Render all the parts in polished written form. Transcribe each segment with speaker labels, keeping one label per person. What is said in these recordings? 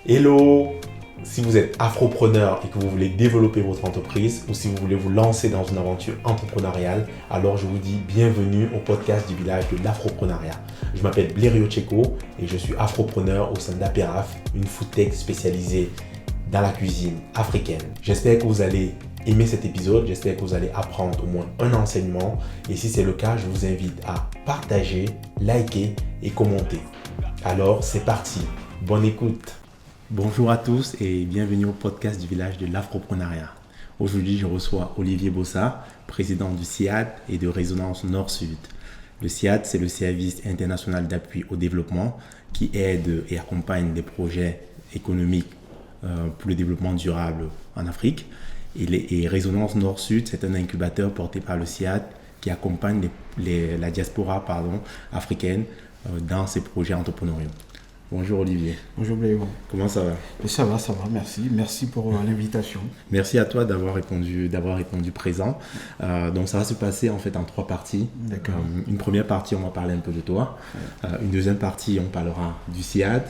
Speaker 1: Hello! Si vous êtes afropreneur et que vous voulez développer votre entreprise ou si vous voulez vous lancer dans une aventure entrepreneuriale, alors je vous dis bienvenue au podcast du village de l'afroprenariat. Je m'appelle Blériot Tcheko et je suis afropreneur au sein d'Aperaf, une foodtech spécialisée dans la cuisine africaine. J'espère que vous allez aimer cet épisode, j'espère que vous allez apprendre au moins un enseignement et si c'est le cas, je vous invite à partager, liker et commenter. Alors c'est parti, bonne écoute. Bonjour à tous et bienvenue au podcast du village de l'afroprenariat. Aujourd'hui, je reçois Olivier Bossa, président du CIAD et de Résonance Nord-Sud. Le CIAD, c'est le service international d'appui au développement qui aide et accompagne des projets économiques pour le développement durable en Afrique. Et Résonance Nord-Sud, c'est un incubateur porté par le CIAD qui accompagne la diaspora africaine dans ses projets entrepreneuriaux. Bonjour Olivier.
Speaker 2: Bonjour Bléo.
Speaker 1: Comment ça va?
Speaker 2: Ça va, merci. Merci pour l'invitation.
Speaker 1: Merci à toi d'avoir répondu présent. Donc ça va se passer en fait en 3 parties.
Speaker 2: D'accord.
Speaker 1: Une première partie, on va parler un peu de toi. Une deuxième partie, on parlera du CIAD.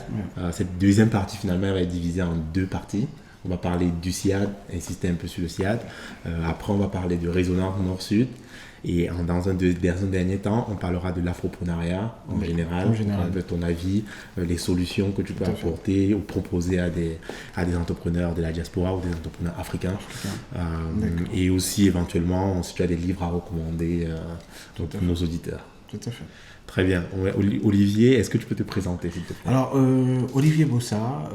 Speaker 1: Cette deuxième partie finalement elle va être divisée en 2 parties. On va parler du CIAD, insister un peu sur le CIAD. Après, on va parler de Résonance Nord-Sud. Et dans un dernier temps, on parlera de l'afroprenariat en général, de ton avis, les solutions que tu peux apporter ou proposer à des entrepreneurs de la diaspora ou des entrepreneurs africains. Et aussi éventuellement, si tu as des livres à recommander pour nos auditeurs.
Speaker 2: Tout à fait.
Speaker 1: Très bien. Olivier, est-ce que tu peux te présenter s'il te plaît?
Speaker 2: Alors, Olivier Bossa,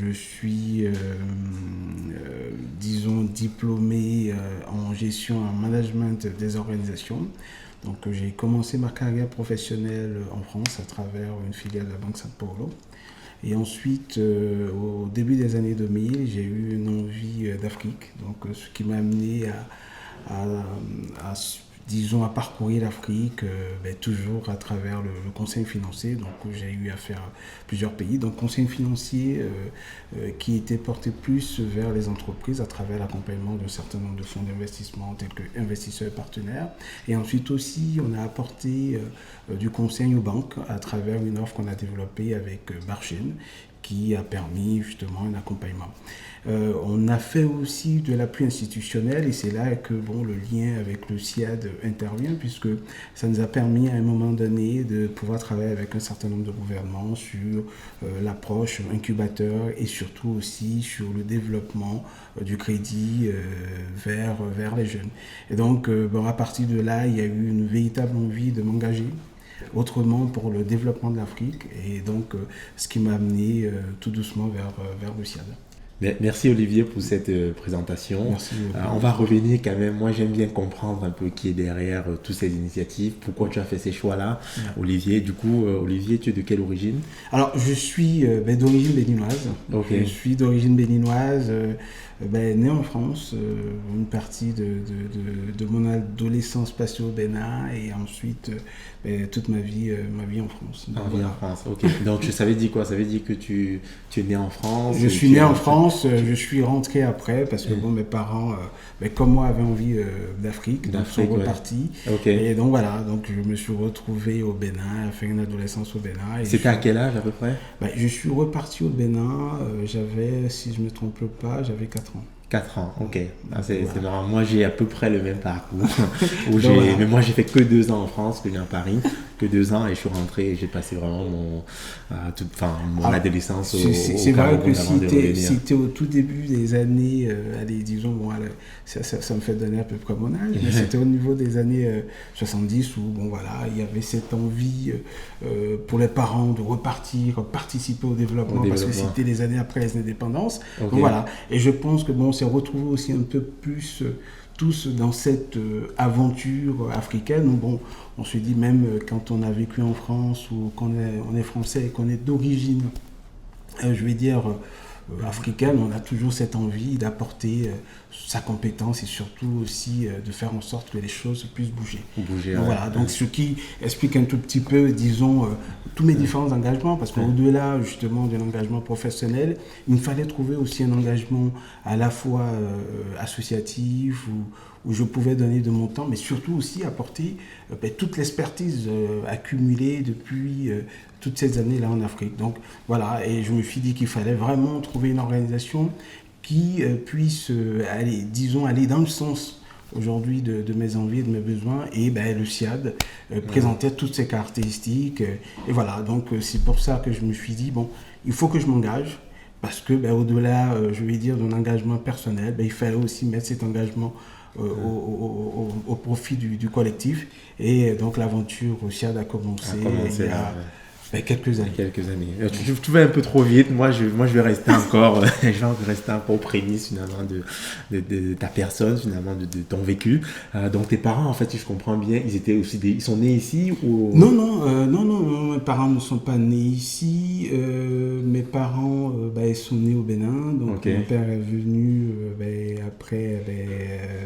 Speaker 2: je suis, diplômé en gestion et en management des organisations. Donc, j'ai commencé ma carrière professionnelle en France à travers une filiale de la Banque San Paolo. Et ensuite, au début des années 2000, j'ai eu une envie d'Afrique. Donc, ce qui m'a amené à parcourir l'Afrique, toujours à travers le conseil financier. Donc, j'ai eu à faire plusieurs pays. Donc, conseil financier qui était porté plus vers les entreprises à travers l'accompagnement d'un certain nombre de fonds d'investissement tels que investisseurs et partenaires. Et ensuite aussi, on a apporté du conseil aux banques à travers une offre qu'on a développée avec Barchem qui a permis justement un accompagnement. On a fait aussi de l'appui institutionnel et c'est là que le lien avec le CIAD intervient puisque ça nous a permis à un moment donné de pouvoir travailler avec un certain nombre de gouvernements sur l'approche incubateur et surtout aussi sur le développement du crédit vers les jeunes. Et donc à partir de là, il y a eu une véritable envie de m'engager autrement pour le développement de l'Afrique et donc ce qui m'a amené tout doucement vers le CIAD.
Speaker 1: Merci Olivier pour cette présentation.
Speaker 2: Merci.
Speaker 1: On va revenir quand même. Moi, j'aime bien comprendre un peu qui est derrière toutes ces initiatives, pourquoi tu as fait ces choix-là. Olivier, du coup, Olivier, tu es de quelle origine?
Speaker 2: Alors, je suis d'origine béninoise.
Speaker 1: Okay.
Speaker 2: Je suis d'origine béninoise, né en France. Une partie de mon adolescence passée au Bénin et ensuite toute ma vie en France.
Speaker 1: Donc, en France, ok. Donc, ça veut dire quoi? Ça veut dire que tu es né en France?
Speaker 2: Je suis né en France, je suis rentré après parce que mes parents, comme moi, avaient envie d'Afrique, donc sont repartis.
Speaker 1: Okay.
Speaker 2: Et donc voilà, donc je me suis retrouvé au Bénin, fait une adolescence au Bénin.
Speaker 1: C'était à quel âge à peu près?
Speaker 2: Je suis reparti au Bénin, j'avais, si je ne me trompe pas, j'avais 4 ans.
Speaker 1: 4 ans, ok. C'est marrant. Moi, j'ai à peu près le même parcours. Mais moi, j'ai fait que 2 ans en France, que j'ai à Paris, que 2 ans, et je suis rentré et j'ai passé vraiment mon adolescence au
Speaker 2: C'est vrai que
Speaker 1: si
Speaker 2: t'es au tout début des années, ça me fait donner à peu près mon âge, mais c'était au niveau des années 70 où, il y avait cette envie pour les parents de repartir, participer au développement, parce que c'était les années après les indépendances. Okay. Donc voilà. Et je pense que on s'est retrouvés aussi un peu plus tous dans cette aventure africaine où on se dit même quand on a vécu en France ou qu'on est français et qu'on est d'origine, africaine, on a toujours cette envie d'apporter sa compétence et surtout aussi de faire en sorte que les choses puissent bouger. Donc ce qui explique un tout petit peu, tous mes différents engagements, parce qu'au-delà justement de l'engagement professionnel, il me fallait trouver aussi un engagement à la fois associatif où je pouvais donner de mon temps, mais surtout aussi apporter toute l'expertise accumulée depuis toutes ces années-là en Afrique. Donc voilà, et je me suis dit qu'il fallait vraiment trouver une organisation qui puisse aller dans le sens aujourd'hui de mes envies, de mes besoins, et le SIAD présentait toutes ses caractéristiques, et voilà, donc c'est pour ça que je me suis dit, bon, il faut que je m'engage, parce que au-delà, je vais dire, d'un engagement personnel, il fallait aussi mettre cet engagement au profit du collectif, et donc l'aventure au SIAD a commencé il y a quelques années.
Speaker 1: Tu vas un peu trop vite. Moi, je vais rester encore, je vais rester encore aux prémices finalement de ta personne, finalement de ton vécu. Donc tes parents, en fait, si je comprends bien, ils sont nés ici ou...
Speaker 2: Non, mes parents ne sont pas nés ici. Mes parents, ils sont nés au Bénin. Donc mon père est venu après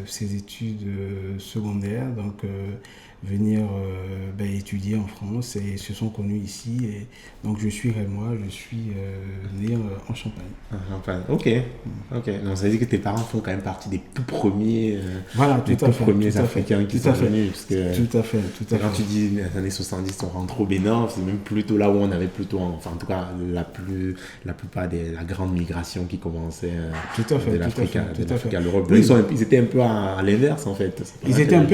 Speaker 2: ses études secondaires. Donc venir étudier en France et ils se sont connus ici. Et donc je suis rémois, je suis né en Champagne.
Speaker 1: Ok. Donc ça veut dire que tes parents font quand même partie des tout premiers,
Speaker 2: premiers
Speaker 1: Africains qui sont venus. Parce que,
Speaker 2: tout à fait.
Speaker 1: Quand tu dis les années 70, on rentre au Bénin, c'est même plutôt là où on avait en tout cas la plupart de la grande migration qui commençait de l'Afrique à l'Europe. Oui, ils étaient un peu à l'inverse en fait.
Speaker 2: Ils étaient un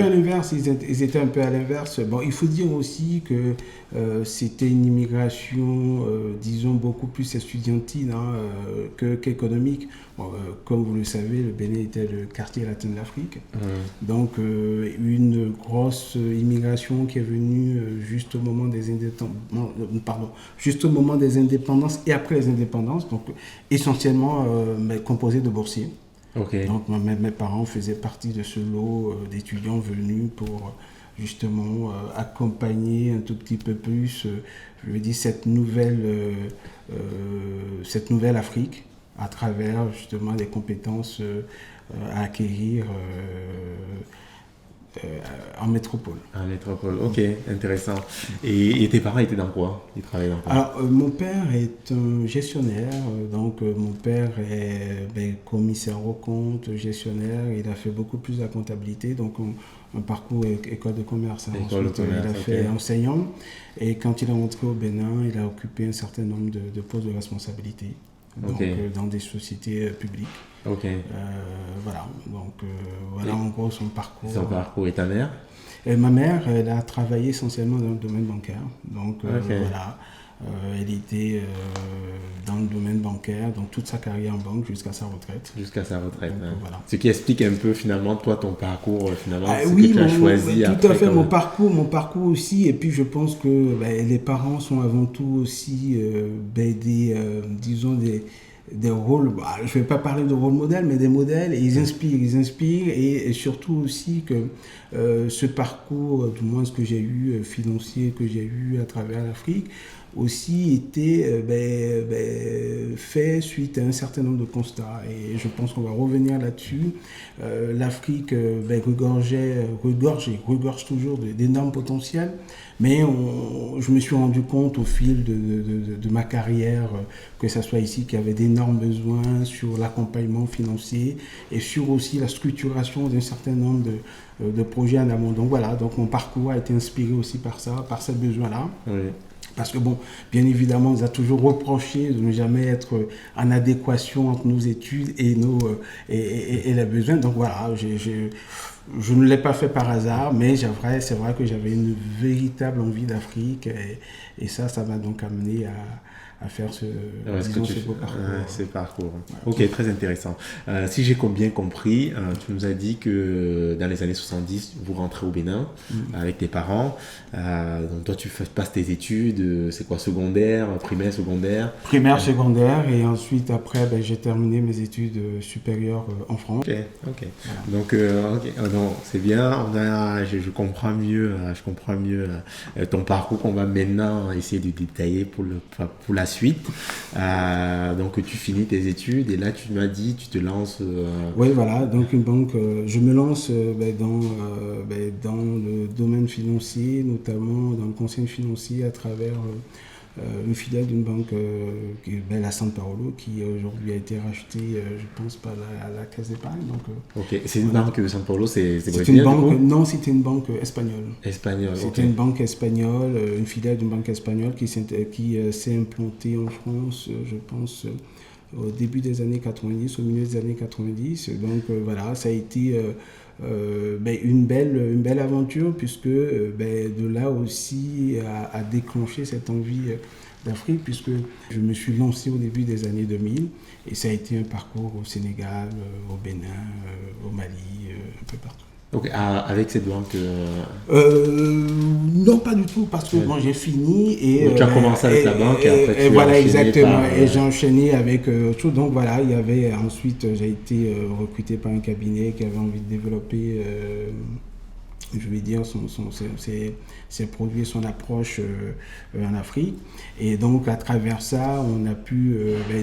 Speaker 2: peu à l'inverse. Bon, il faut dire aussi que c'était une immigration, disons, beaucoup plus estudiantine qu'économique. Bon, comme vous le savez, le Bénin était le quartier latin de l'Afrique. Donc, une grosse immigration qui est venue juste au moment des indépendances et après les indépendances, donc essentiellement composée de boursiers. Donc, mes parents faisaient partie de ce lot d'étudiants venus pour justement accompagner un tout petit peu plus, je veux dire, cette nouvelle Afrique à travers justement des compétences à acquérir en métropole.
Speaker 1: En métropole, ok, intéressant. Et tes parents étaient dans quoi? Ils travaillaient dans quoi?
Speaker 2: Alors, mon père est un gestionnaire, donc mon père est commissaire aux comptes, gestionnaire, il a fait beaucoup plus de la comptabilité, donc un parcours école de commerce. Ensuite, il a fait enseignant, et quand il est rentré au Bénin, il a occupé un certain nombre de postes de responsabilité. Donc, dans des sociétés publiques. Voilà, donc voilà en gros son parcours.
Speaker 1: Son parcours. Et ta mère?
Speaker 2: Ma mère, elle a travaillé essentiellement dans le domaine bancaire. Donc voilà, elle était dans le domaine bancaire, donc toute sa carrière en banque jusqu'à sa retraite. Donc, voilà.
Speaker 1: Ce qui explique un peu finalement toi ton parcours que tu as choisi.
Speaker 2: Tout à fait, mon parcours aussi. Et puis je pense que les parents sont avant tout aussi des rôles, je ne vais pas parler de rôle modèle, mais des modèles, et ils inspirent, et surtout aussi que ce parcours, du moins ce que j'ai eu, financier, que j'ai eu à travers l'Afrique, aussi était fait suite à un certain nombre de constats. Et je pense qu'on va revenir là-dessus. L'Afrique regorge toujours d'énormes potentiels, mais je me suis rendu compte au fil de ma carrière, que ce soit ici, qu'il y avait d'énormes besoins sur l'accompagnement financier et sur aussi la structuration d'un certain nombre de projets en amont. Donc voilà, donc mon parcours a été inspiré aussi par ça, par ces besoins-là. Parce que bon, bien évidemment, on nous a toujours reproché de ne jamais être en adéquation entre nos études et les besoins. Donc voilà, je ne l'ai pas fait par hasard, mais c'est vrai que j'avais une véritable envie d'Afrique, et ça m'a donc amené à faire ce beau parcours.
Speaker 1: Ce parcours. Voilà. Ok, très intéressant. Si j'ai bien compris, tu nous as dit que dans les années 70, vous rentrez au Bénin avec tes parents. Donc toi, tu passes tes études, c'est quoi, secondaire, primaire, secondaire?
Speaker 2: Primaire, secondaire, et ensuite après, j'ai terminé mes études supérieures en France.
Speaker 1: Ok. Voilà. Donc, c'est bien. Je comprends mieux ton parcours qu'on va maintenant essayer de détailler pour la suite. Donc tu finis tes études et là tu m'as dit tu te lances
Speaker 2: Oui, voilà, donc je me lance dans le domaine financier, notamment dans le conseil financier à travers une filiale d'une banque, la San Paolo, qui aujourd'hui a été rachetée, je pense, par la Caisse d'épargne.
Speaker 3: Ok, c'est une banque de San Paulo, c'est
Speaker 2: une banque, non, c'était une banque espagnole.
Speaker 3: C'était
Speaker 2: une banque espagnole, une filiale d'une banque espagnole qui s'est implantée en France, je pense, au début des années 90, au milieu des années 90. Donc voilà, ça a été une belle aventure, puisque de là aussi a déclenché cette envie d'Afrique, puisque je me suis lancé au début des années 2000 et ça a été un parcours au Sénégal, au Bénin, au Mali, un peu partout.
Speaker 3: Ok, avec cette banque
Speaker 2: non, pas du tout, parce que j'ai fini et
Speaker 3: tu as commencé avec la banque et après tu
Speaker 2: voilà,
Speaker 3: as
Speaker 2: exactement, et j'ai enchaîné avec autre chose. Donc voilà, il y avait ensuite, j'ai été recruté par un cabinet qui avait envie de développer je vais dire, ses produits, son approche en Afrique. Et donc, à travers ça, on a pu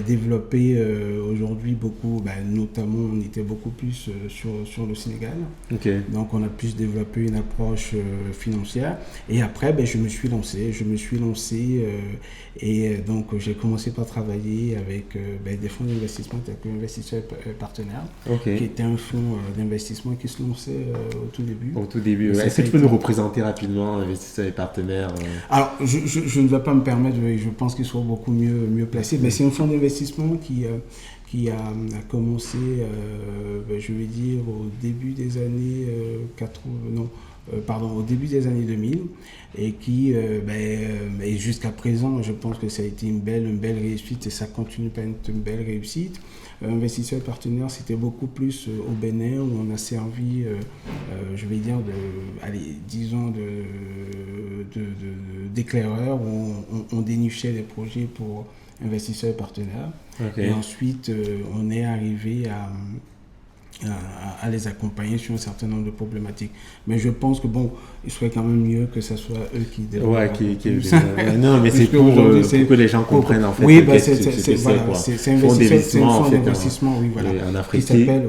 Speaker 2: développer aujourd'hui beaucoup, notamment, on était beaucoup plus sur le Sénégal.
Speaker 3: Okay.
Speaker 2: Donc, on a pu développer une approche financière. Et après, je me suis lancé. Et donc, j'ai commencé par travailler avec des fonds d'investissement, tels que Investisseurs Partenaires, qui était un fonds d'investissement qui se lançait au tout début.
Speaker 3: Au tout début. Est-ce que tu peux nous représenter rapidement Investisseurs et Partenaires
Speaker 2: Alors, je ne vais pas me permettre, je pense qu'ils seront beaucoup mieux placés, mais c'est un fonds d'investissement qui a commencé, je vais dire, au début des années 2000, et qui, et jusqu'à présent, je pense que ça a été une belle réussite et ça continue à être une belle réussite. Investisseurs partenaires, c'était beaucoup plus au Bénin, où on a servi, je vais dire, d'éclaireurs, où on dénichait des projets pour investisseurs partenaires. Et ensuite, on est arrivé à les accompagner sur un certain nombre de problématiques. Mais je pense que il serait quand même mieux que ce soit eux qui développent.
Speaker 3: Non, mais c'est pour que les gens comprennent en fait.
Speaker 2: Oui, c'est un fonds d'investissement, oui, voilà.
Speaker 3: En Afrique.
Speaker 2: Qui s'appelle,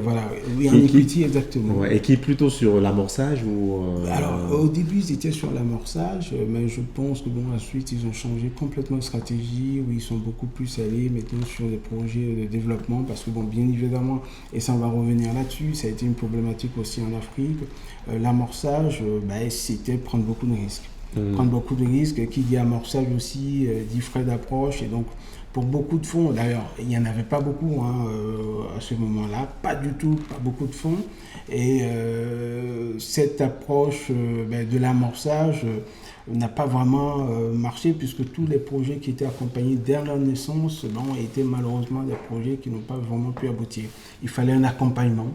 Speaker 2: en equity, exactement.
Speaker 3: Et qui est plutôt sur l'amorçage ou
Speaker 2: Alors, au début, ils étaient sur l'amorçage, mais je pense que ensuite, ils ont changé complètement de stratégie, où ils sont beaucoup plus allés maintenant sur des projets de développement, parce que bien évidemment, et ça on va revenir là-dessus, ça a été une problématique aussi en Afrique. L'amorçage, c'était prendre beaucoup de risques. Prendre beaucoup de risques, qui dit amorçage aussi, dit frais d'approche. Et donc, pour beaucoup de fonds, d'ailleurs, il n'y en avait pas beaucoup à ce moment-là, pas du tout, pas beaucoup de fonds. Et cette approche de l'amorçage n'a pas vraiment marché, puisque tous les projets qui étaient accompagnés dès leur naissance étaient malheureusement des projets qui n'ont pas vraiment pu aboutir. Il fallait un accompagnement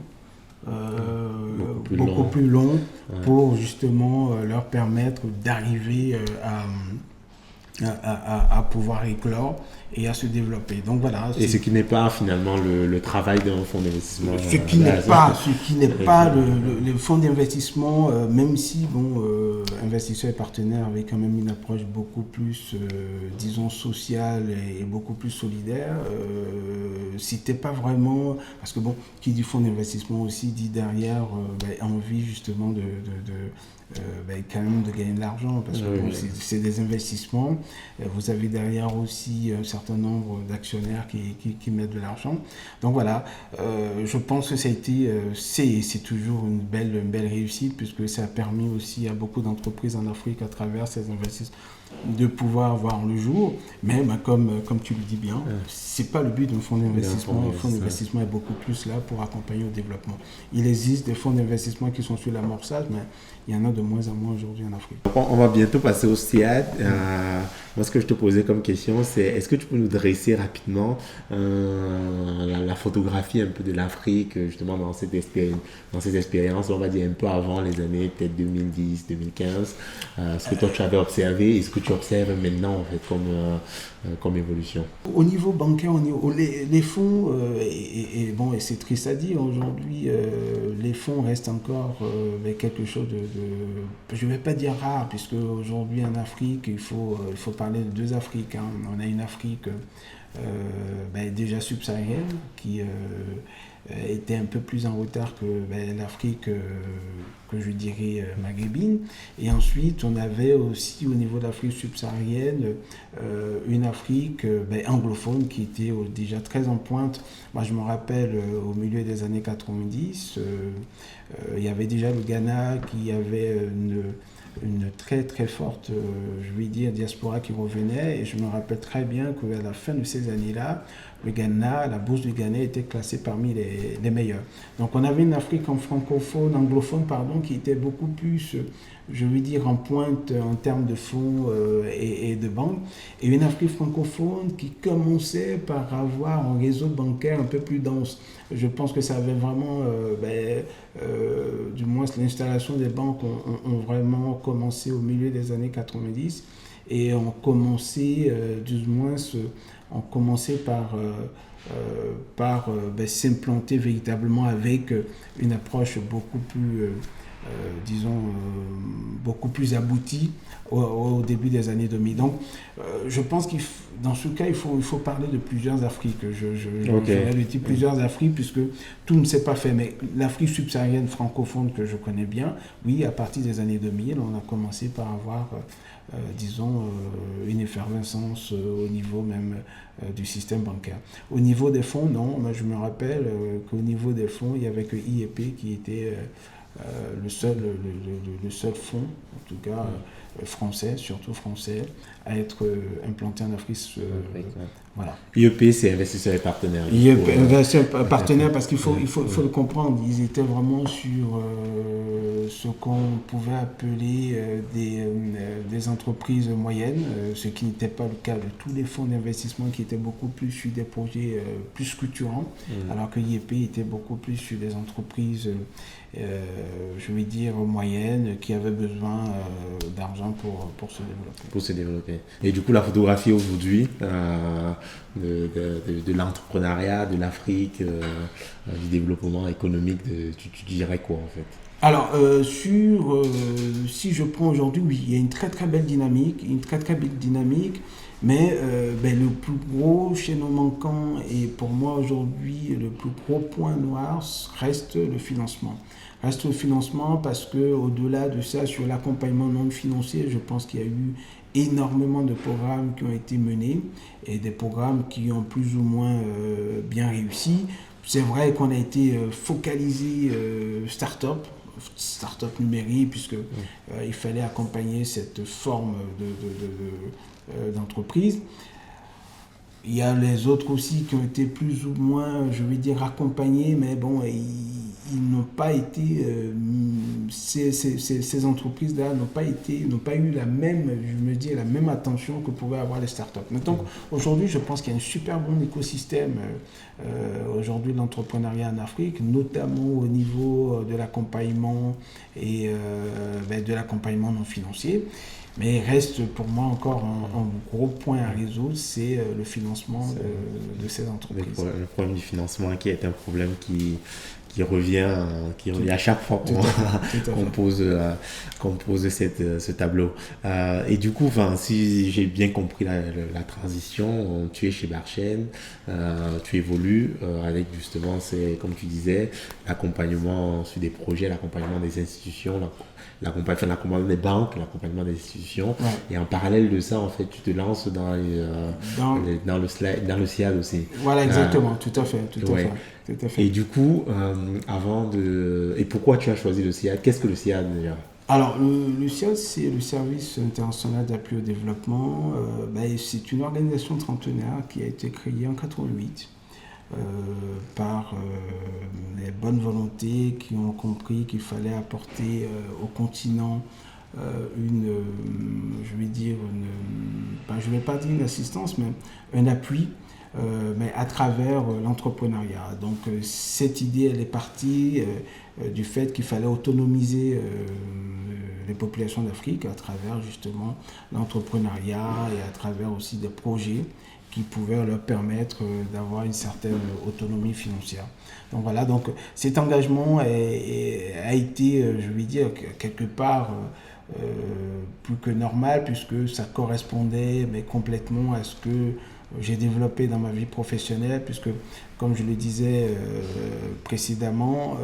Speaker 2: beaucoup plus long pour justement leur permettre d'arriver à pouvoir éclore et à se développer. Donc voilà.
Speaker 3: Et ce qui n'est pas finalement le travail d'un fonds d'investissement.
Speaker 2: Ce qui n'est pas le fonds d'investissement, même si Investisseurs et Partenaires avaient quand même une approche beaucoup plus, disons, sociale et beaucoup plus solidaire. C'était pas vraiment, parce que qui dit fonds d'investissement aussi dit derrière envie justement quand même de gagner de l'argent, parce que c'est des investissements. Vous avez derrière aussi un certain nombre d'actionnaires qui mettent de l'argent. Donc voilà, je pense que ça a été, c'est toujours une belle réussite, puisque ça a permis aussi à beaucoup d'entreprises en Afrique, à travers ces investissements, de pouvoir voir le jour. Mais comme tu le dis bien, c'est pas le but d'un fonds d'investissement. Un fonds d'investissement est beaucoup plus là pour accompagner au développement. Il existe des fonds d'investissement qui sont sur l'amorçage, mais il y en a de moins en moins aujourd'hui en Afrique.
Speaker 3: On va bientôt passer au SIAD. Moi, ce que je te posais comme question, c'est est-ce que tu peux nous dresser rapidement la photographie un peu de l'Afrique, justement dans cette expérience, on va dire un peu avant les années peut-être 2010, 2015, ce que toi tu avais observé et ce que tu observes maintenant en fait comme évolution.
Speaker 2: Au niveau bancaire, les fonds, et c'est triste à dire, aujourd'hui, les fonds restent encore quelque chose je ne vais pas dire rare, puisque aujourd'hui en Afrique, il faut parler de deux Afriques. On a une Afrique déjà subsaharienne, qui était un peu plus en retard que l'Afrique, que je dirais maghrébine. Et ensuite, on avait aussi au niveau de l'Afrique subsaharienne une Afrique anglophone qui était déjà très en pointe. Moi, je me rappelle au milieu des années 90, il y avait déjà le Ghana qui avait une très très forte, je vais dire, diaspora qui revenait, et je me rappelle très bien qu'à la fin de ces années-là, le Ghana, la bourse du Ghana était classée parmi les meilleurs. Donc on avait une Afrique anglophone, qui était beaucoup plus, je veux dire, en pointe en termes de fonds et de banques, et une Afrique francophone qui commençait par avoir un réseau bancaire un peu plus dense. Je pense que ça avait vraiment, du moins l'installation des banques ont vraiment commencé au milieu des années 90 et ont commencé, par s'implanter véritablement avec une approche beaucoup plus, beaucoup plus aboutie au début des années 2000. Donc, je pense dans ce cas, il faut parler de plusieurs Afriques. J'aurais dit plusieurs Afriques, puisque tout ne s'est pas fait. Mais l'Afrique subsaharienne francophone que je connais bien, oui, à partir des années 2000, on a commencé par avoir, une effervescence au niveau même du système bancaire. Au niveau des fonds, non. Moi, je me rappelle qu'au niveau des fonds, il n'y avait que IEP qui était le seul fonds, en tout cas français, surtout français, à être implanté en Afrique. Voilà.
Speaker 3: IEP, c'est investisseurs et partenaires.
Speaker 2: IEP, investisseurs et partenaires, parce qu'il faut le comprendre. Ils étaient vraiment sur ce qu'on pouvait appeler des entreprises moyennes, ce qui n'était pas le cas de tous les fonds d'investissement qui étaient beaucoup plus sur des projets plus structurants, alors que IEP était beaucoup plus sur des entreprises, je vais dire, moyennes, qui avaient besoin d'argent pour se développer.
Speaker 3: Pour se développer. Et du coup, la photographie aujourd'hui de l'entrepreneuriat, de l'Afrique, du développement économique, tu dirais quoi en fait?
Speaker 2: Alors, si je prends aujourd'hui, oui, il y a une très très belle dynamique, mais le plus gros chaînon manquant, et pour moi aujourd'hui, le plus gros point noir reste le financement. Reste le financement parce que au-delà de ça, sur l'accompagnement non financier, je pense qu'il y a eu énormément de programmes qui ont été menés et des programmes qui ont plus ou moins bien réussi. C'est vrai qu'on a été focalisé start-up numérique, puisque il fallait accompagner cette forme d'entreprise. Il y a les autres aussi qui ont été plus ou moins, je vais dire, accompagnés, mais bon, ils n'ont pas été, ces entreprises-là n'ont pas eu la même attention que pouvaient avoir les startups. Maintenant, aujourd'hui, je pense qu'il y a un super bon écosystème aujourd'hui de l'entrepreneuriat en Afrique, notamment au niveau de l'accompagnement et de l'accompagnement non financier. Mais il reste pour moi encore un gros point à résoudre, c'est le financement de ces entreprises.
Speaker 3: Le problème du financement qui est un problème qui revient à chaque fois qu'on pose ce tableau. Et du coup, si j'ai bien compris la transition, tu es chez Barchen, tu évolues avec justement, comme tu disais, l'accompagnement sur des projets, l'accompagnement des institutions, l'accompagnement des banques, l'accompagnement des institutions. Ouais. Et en parallèle de ça, en fait, tu te lances dans le SIAD aussi.
Speaker 2: Voilà, exactement, tout à fait.
Speaker 3: Et du coup, et pourquoi tu as choisi le SIAD? Qu'est-ce que le SIAD déjà?
Speaker 2: Alors, le SIAD, c'est le Service international d'appui au développement. C'est une organisation trentenaire qui a été créée en 1988. Par les bonnes volontés qui ont compris qu'il fallait apporter au continent je vais pas dire une assistance, mais un appui, mais à travers l'entrepreneuriat. Donc cette idée, elle est partie du fait qu'il fallait autonomiser les populations d'Afrique à travers justement l'entrepreneuriat et à travers aussi des projets qui pouvaient leur permettre d'avoir une certaine autonomie financière. Donc voilà, donc cet engagement a été, je vais dire, quelque part plus que normal, puisque ça correspondait mais complètement à ce que j'ai développé dans ma vie professionnelle, puisque, comme je le disais précédemment,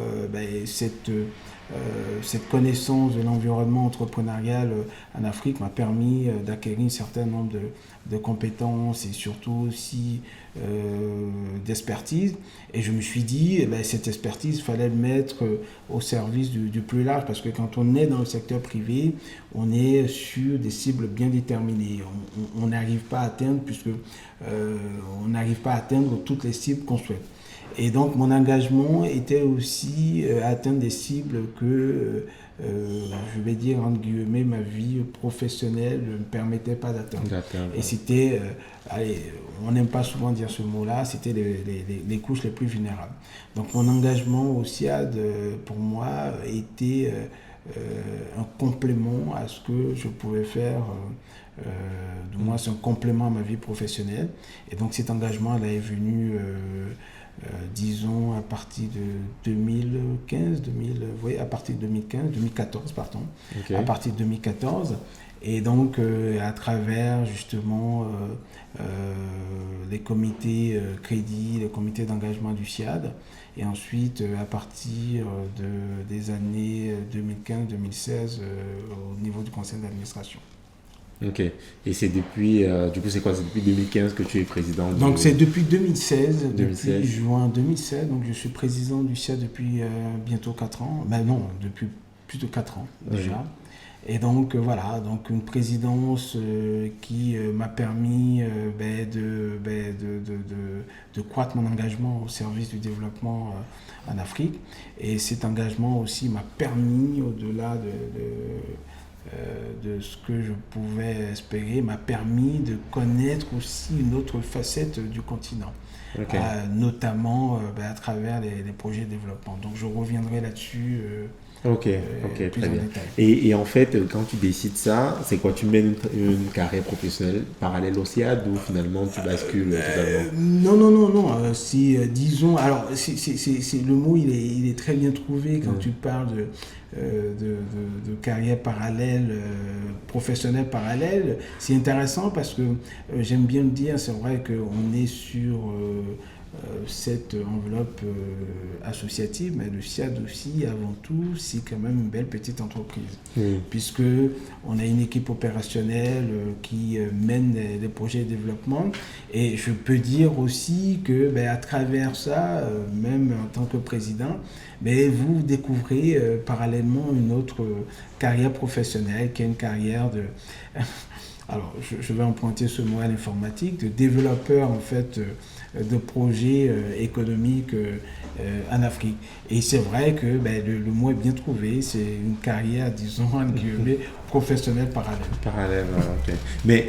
Speaker 2: cette connaissance de l'environnement entrepreneurial en Afrique m'a permis d'acquérir un certain nombre de compétences et surtout aussi d'expertise. Et je me suis dit, cette expertise, il fallait le mettre au service du plus large, parce que quand on est dans le secteur privé, on est sur des cibles bien déterminées. On n'arrive pas à atteindre, on n'arrive pas à atteindre toutes les cibles qu'on souhaite. Et donc, mon engagement était aussi atteindre des cibles que, je vais dire, entre guillemets, ma vie professionnelle ne me permettait pas d'atteindre. Et c'était, on n'aime pas souvent dire ce mot-là, c'était les couches les plus vulnérables. Donc, mon engagement au SIAD, pour moi, était un complément à ce que je pouvais faire. Du moins, c'est un complément à ma vie professionnelle. Et donc, cet engagement, là, est venu... disons à partir de 2014, pardon, okay. À partir de 2014, et donc à travers justement les comités crédit, les comités d'engagement du SIAD, et ensuite à partir des années 2015-2016 au niveau du conseil d'administration.
Speaker 3: Ok. Et c'est depuis, du coup, c'est quoi? C'est depuis 2015 que tu es président
Speaker 2: Donc, c'est depuis 2016, depuis juin 2016. Donc, je suis président du SIAD depuis bientôt 4 ans. Ben non, depuis plus de 4 ans déjà. Et donc, voilà, donc une présidence qui m'a permis de croître mon engagement au service du développement en Afrique. Et cet engagement aussi m'a permis, au-delà de ce que je pouvais espérer, m'a permis de connaître aussi une autre facette du continent, okay. Notamment à travers les projets de développement. Donc je reviendrai là-dessus
Speaker 3: plus très bien. Et en fait, quand tu décides ça, c'est quoi? Tu mènes une carrière professionnelle parallèle au SIAD ou finalement tu bascules totalement?
Speaker 2: Non. Disons, alors le mot il est très bien trouvé quand tu parles de carrière parallèle, professionnelle parallèle. C'est intéressant parce que j'aime bien le dire, c'est vrai qu'on est sur cette enveloppe associative, mais le SIAD aussi, avant tout, c'est quand même une belle petite entreprise, puisque on a une équipe opérationnelle qui mène les projets de développement, et je peux dire aussi que à travers ça, même en tant que président, vous découvrez parallèlement une autre carrière professionnelle, qui est une carrière de... Alors, je vais emprunter ce mot à l'informatique, de développeur en fait de projets économiques en Afrique. Et c'est vrai que le mot est bien trouvé, c'est une carrière, disons, en guillemets, professionnelle parallèle.
Speaker 3: Ok. Mais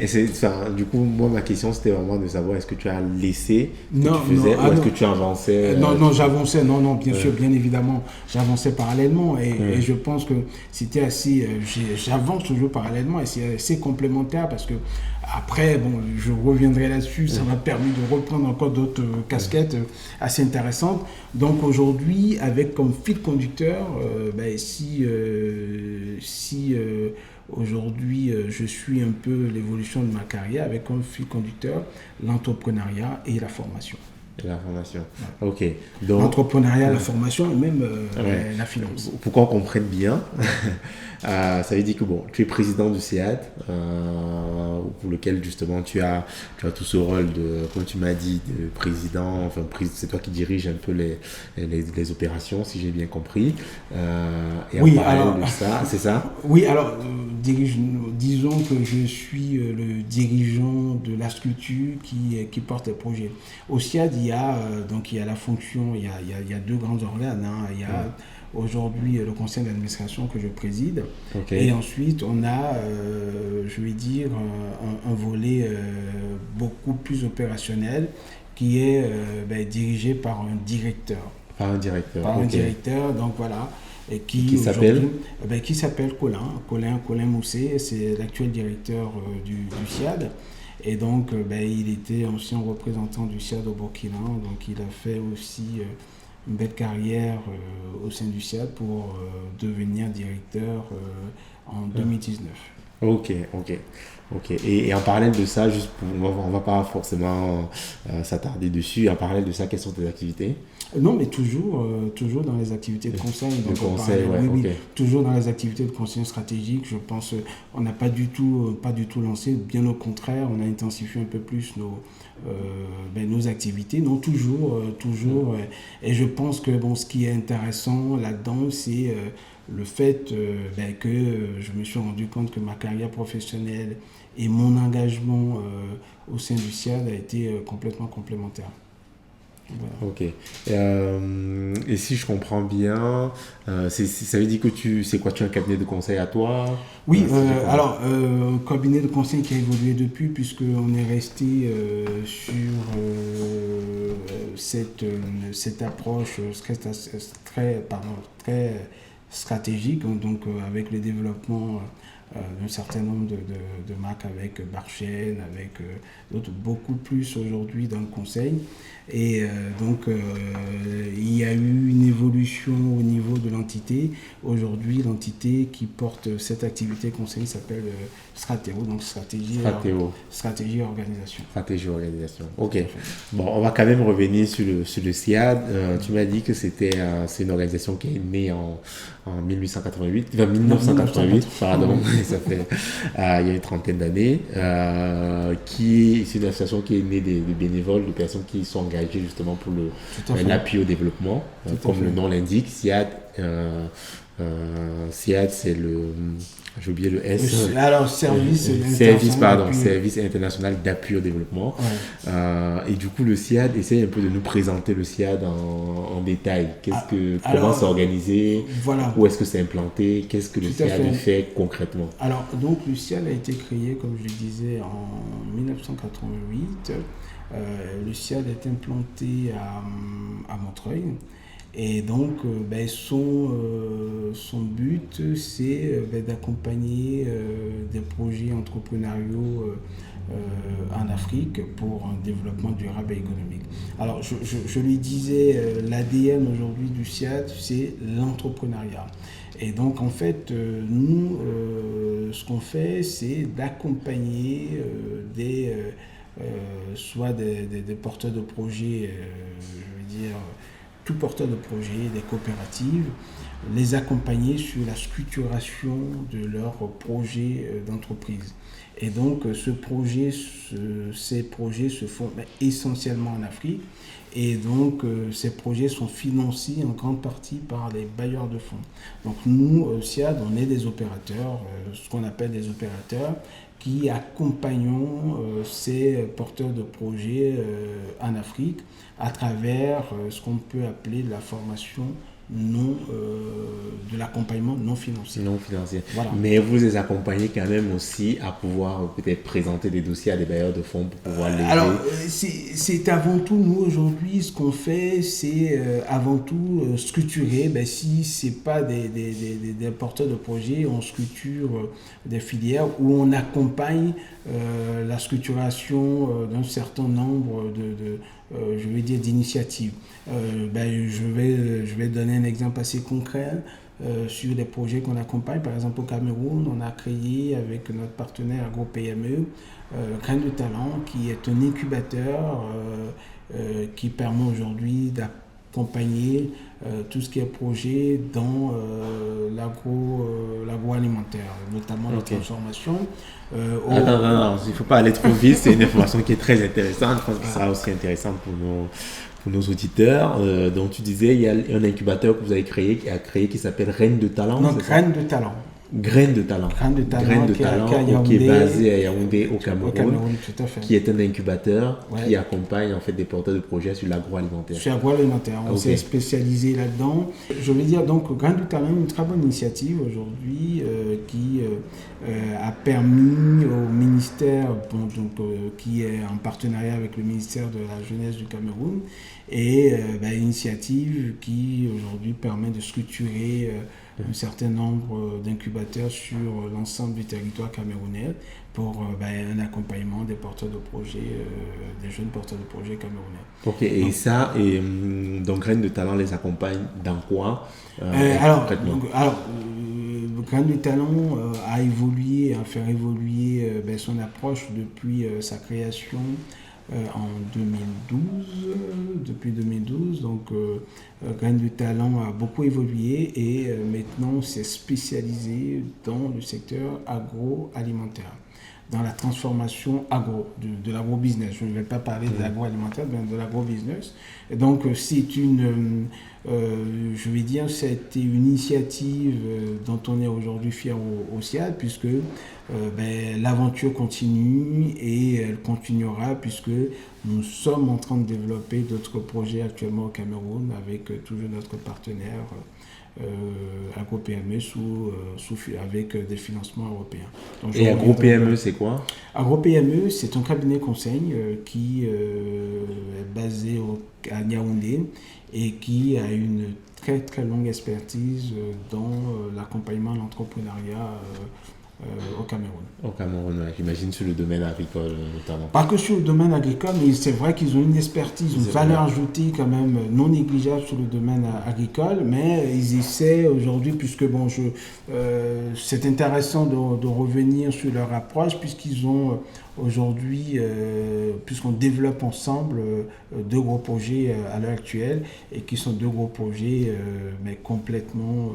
Speaker 3: du coup, moi, ma question, c'était vraiment de savoir, est-ce que tu as laissé ce que tu faisais ou est-ce que tu avançais
Speaker 2: j'avançais, bien sûr, bien évidemment, j'avançais parallèlement, et je pense que c'était assez, j'avance toujours parallèlement, et c'est assez complémentaire, parce que après, je reviendrai là-dessus, ça m'a permis de reprendre encore d'autres casquettes assez intéressantes. Donc aujourd'hui, avec comme fil conducteur, aujourd'hui je suis un peu l'évolution de ma carrière, avec comme fil conducteur l'entrepreneuriat et la formation.
Speaker 3: La formation.
Speaker 2: Ouais.
Speaker 3: Ok. Donc,
Speaker 2: l'entrepreneuriat, la formation et même la finance.
Speaker 3: Pour qu'on comprenne bien, ça veut dire que tu es président du SIAD, pour lequel justement tu as tout ce rôle de, comme tu m'as dit, de président. Enfin, c'est toi qui diriges un peu les opérations, si j'ai bien compris. Et en parallèle de ça, c'est ça?
Speaker 2: Oui, alors disons que je suis le dirigeant de la structure qui porte les projets. Au SIAD, il y a la fonction, il y a deux grands organes. Il y a aujourd'hui le conseil d'administration que je préside. Okay. Et ensuite, on a, je vais dire, un volet beaucoup plus opérationnel qui est dirigé par un directeur.
Speaker 3: Par un
Speaker 2: directeur, donc voilà. Et qui
Speaker 3: s'appelle
Speaker 2: qui s'appelle Colin Mousset, c'est l'actuel directeur du SIAD. Et donc, il était ancien représentant du SIAD au Burkina, donc il a fait aussi une belle carrière au sein du SIAD pour devenir directeur en 2019.
Speaker 3: Ok. Et en parallèle de ça, on va pas forcément s'attarder dessus. En parallèle de ça, quelles sont tes activités?
Speaker 2: Non, mais toujours dans les activités de conseil.
Speaker 3: De conseil,
Speaker 2: oui, toujours dans les activités de conseil stratégique. Je pense on n'a pas du tout lancé, bien au contraire, on a intensifié un peu plus nos activités. Non, toujours. Et je pense que ce qui est intéressant là-dedans, c'est le fait que je me suis rendu compte que ma carrière professionnelle et mon engagement au sein du SIAD a été complètement complémentaire.
Speaker 3: Voilà. Ok. Et si je comprends bien, ça veut dire que tu as un cabinet de conseil à toi?
Speaker 2: Oui, un cabinet de conseil qui a évolué depuis, puisqu'on est resté sur cette approche très stratégique, donc avec le développement d'un certain nombre de marques avec Barchen, avec d'autres, beaucoup plus aujourd'hui dans le conseil. Et il y a eu une évolution au niveau de l'entité. Aujourd'hui, l'entité qui porte cette activité conseil s'appelle Stratéo, donc stratégie et organisation.
Speaker 3: Stratégie et organisation. Ok. Bon, on va quand même revenir sur le SIAD. Tu m'as dit que c'est une organisation qui est née en 1988, pardon, ça fait il y a une trentaine d'années, c'est une association qui est née des bénévoles, de personnes qui sont engagées justement pour l'appui au développement, comme le nom l'indique. SIAD, c'est j'ai oublié le S.
Speaker 2: Alors, Service
Speaker 3: international d'appui au développement.
Speaker 2: Ouais.
Speaker 3: Et du coup, le SIAD, essaye un peu de nous présenter le SIAD en détail. Comment c'est organisé?
Speaker 2: Voilà.
Speaker 3: Où est-ce que c'est implanté? Qu'est-ce que le SIAD fait concrètement?
Speaker 2: Alors, donc, le SIAD a été créé, comme je le disais, en 1988. Le SIAD est implanté à Montreuil. Et donc, son but, c'est d'accompagner des projets entrepreneuriaux en Afrique pour un développement durable et économique. Alors, je lui disais, l'ADN aujourd'hui du SIAD, c'est l'entrepreneuriat. Et donc, en fait, nous, ce qu'on fait, c'est d'accompagner soit des porteurs de projets, tout porteur de projets, des coopératives, les accompagner sur la structuration de leurs projets d'entreprise. Et donc, ces projets se font essentiellement en Afrique. Et donc, ces projets sont financés en grande partie par les bailleurs de fonds. Donc, nous, SIAD, on est des opérateurs, ce qu'on appelle des opérateurs, qui accompagnons ces porteurs de projets en Afrique à travers ce qu'on peut appeler de la formation de l'accompagnement non financier.
Speaker 3: Non financier.
Speaker 2: Voilà.
Speaker 3: Mais vous les accompagnez quand même aussi à pouvoir peut-être présenter des dossiers à des bailleurs de fonds pour pouvoir les aider.
Speaker 2: Alors, c'est avant tout, nous aujourd'hui, ce qu'on fait, c'est avant tout structurer. Si ce n'est pas des porteurs de projets, on structure des filières où on accompagne la structuration d'un certain nombre d'initiatives. Je vais donner un exemple assez concret sur des projets qu'on accompagne. Par exemple, au Cameroun, on a créé avec notre partenaire AgroPME Grain de Talent, qui est un incubateur qui permet aujourd'hui d'accompagner tout ce qui est projet dans l'agroalimentaire, notamment la transformation.
Speaker 3: Non, il ne faut pas aller trop vite, c'est une information qui est très intéressante. Je pense que ça sera aussi intéressant pour nos auditeurs. Donc tu disais, il y a un incubateur que vous avez créé qui s'appelle Grain de Talent.
Speaker 2: Non, Grain de Talent.
Speaker 3: Grain de Talent, qui est basé à Yaoundé au Cameroun,
Speaker 2: tout à fait.
Speaker 3: Qui est un incubateur qui accompagne en fait des porteurs de projets sur l'agroalimentaire.
Speaker 2: Sur l'agroalimentaire, on s'est spécialisé là-dedans. Je veux dire, donc Grain de Talent, une très bonne initiative aujourd'hui qui a permis au ministère, qui est en partenariat avec le ministère de la Jeunesse du Cameroun, et une initiative qui aujourd'hui permet de structurer un certain nombre d'incubateurs sur l'ensemble du territoire camerounais pour un accompagnement des porteurs de projets, des jeunes porteurs de projets camerounais.
Speaker 3: Ok, et donc, ça, donc Graines de Talent les accompagne dans quoi
Speaker 2: Graines de Talent a évolué, a fait évoluer son approche depuis sa création en 2012. Depuis 2012, donc Graines de Talent a beaucoup évolué et maintenant s'est spécialisé dans le secteur agroalimentaire, dans la transformation de l'agro-business. Je ne vais pas parler de l'agroalimentaire, mais de l'agro-business. Et donc, c'est une, c'était une initiative dont on est aujourd'hui fier au SIAD, puisque l'aventure continue et elle continuera, puisque nous sommes en train de développer d'autres projets actuellement au Cameroun avec toujours notre partenaire AgroPME avec des financements européens. Donc,
Speaker 3: et AgroPME, c'est quoi?
Speaker 2: AgroPME, c'est un cabinet conseil qui est basé à Yaoundé et qui a une très très longue expertise dans l'accompagnement à l'entrepreneuriat au Cameroun.
Speaker 3: Au Cameroun, j'imagine sur le domaine agricole notamment.
Speaker 2: Pas que sur le domaine agricole, mais c'est vrai qu'ils ont une expertise, une valeur ajoutée quand même non négligeable sur le domaine agricole, mais ils essaient aujourd'hui, puisque c'est intéressant de revenir sur leur approche, puisqu'ils ont aujourd'hui, puisqu'on développe ensemble deux gros projets à l'heure actuelle, et qui sont deux gros projets, mais complètement,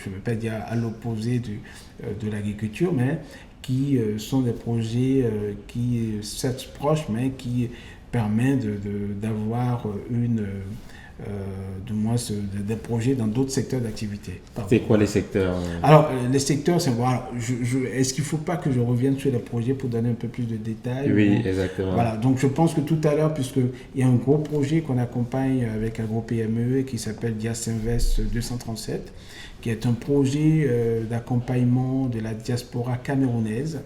Speaker 2: je ne veux pas dire à l'opposé de l'agriculture, mais qui sont des projets qui s'approchent, mais qui permettent d'avoir des projets dans d'autres secteurs d'activité.
Speaker 3: C'est quoi les secteurs?
Speaker 2: Alors, les secteurs, c'est... Voilà, est-ce qu'il ne faut pas que je revienne sur les projets pour donner un peu plus de détails?
Speaker 3: Oui, exactement.
Speaker 2: Voilà, donc je pense que tout à l'heure, puisqu'il y a un gros projet qu'on accompagne avec AgroPME qui s'appelle Dias Invest 237, qui est un projet d'accompagnement de la diaspora camerounaise,